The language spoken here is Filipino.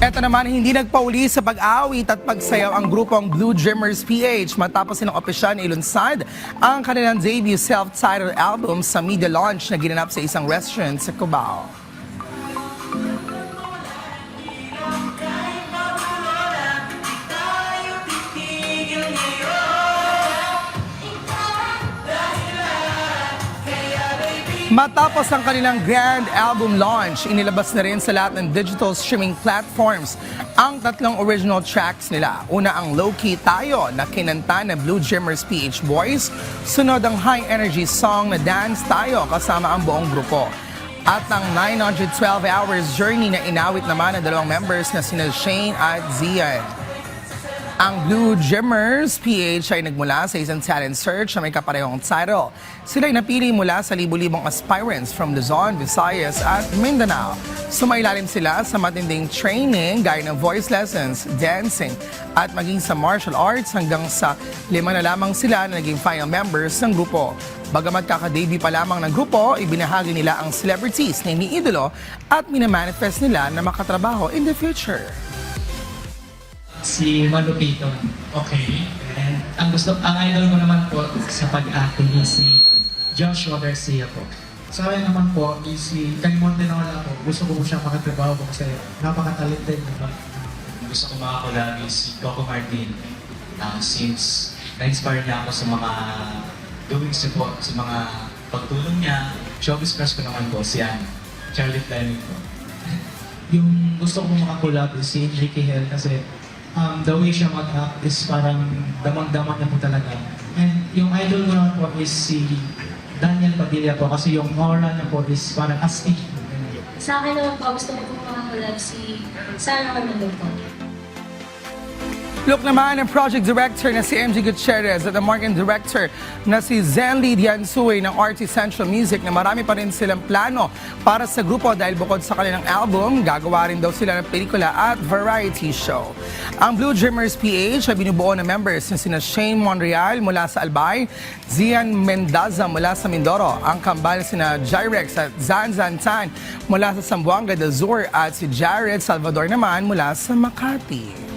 Eto naman, hindi nagpauli sa pag-awit at pagsayaw ang grupong Blue Dreamers PH matapos silang opisyal na ilunsad ang kanilang debut self-titled album sa media launch na ginanap sa isang restaurant sa Cubao. Matapos ang kanilang grand album launch, inilabas na rin sa lahat ng digital streaming platforms ang tatlong original tracks nila. Una ang Low Key Tayo na kinanta na Blue Dreamers PH Boys. Sunod ang high energy song na Dance Tayo kasama ang buong grupo. At ang 912 Hours Journey na inawit naman ng dalawang members na sina Shane at Zian. Ang Blue Dreamers PH ay nagmula sa isang talent search na may kaparehong title. Sila ay napili mula sa libu-libong aspirants from Luzon, Visayas at Mindanao. Sumailalim sila sa matinding training gaya ng voice lessons, dancing at maging sa martial arts hanggang sa 5 na lamang sila na naging final members ng grupo. Bagamat kakadebut pa lamang ng grupo, ibinahagi nila ang celebrities na iniidolo at minamanifest nila na makatrabaho in the future. Si Manu Payton. Okay. And ang idol ko naman po sa pag-acting is si Joshua Garcia po. Sa akin naman po, is si Kalimonte na wala po. Gusto ko po siya makatrabaho po kasi napaka-talented naman. Gusto ko makakulagi si Coco Martin since na-inspire niya ako sa mga doings niya po, sa mga pagtulong niya. Showbiz crush ko naman po si Charlie Fleming po. Yung gusto ko makakulab is si Enrique Hell kasi the way siya mag-act is parang damang-damang niya po talaga. And yung idol ko naman po is si Daniel Padilla po kasi yung aura niya po is parang astig. Sa akin naman po, gusto ko po makakulab si Sarah Carmelo po. Look naman ang project director na si MG Gutierrez at ang marketing director na si Zenly Diansuy ng RT Central Music na marami pa rin silang plano para sa grupo dahil bukod sa kanilang album, gagawa rin daw sila ng pelikula at variety show. Ang Blue Dreamers PH ay binubuo ng members na sina Shane Monreal mula sa Albay, Zian Mendaza mula sa Mindoro, ang kambal sina Gyrex at Zan Tan mula sa Zamboanga del Sur at si Jared Salvador naman mula sa Makati.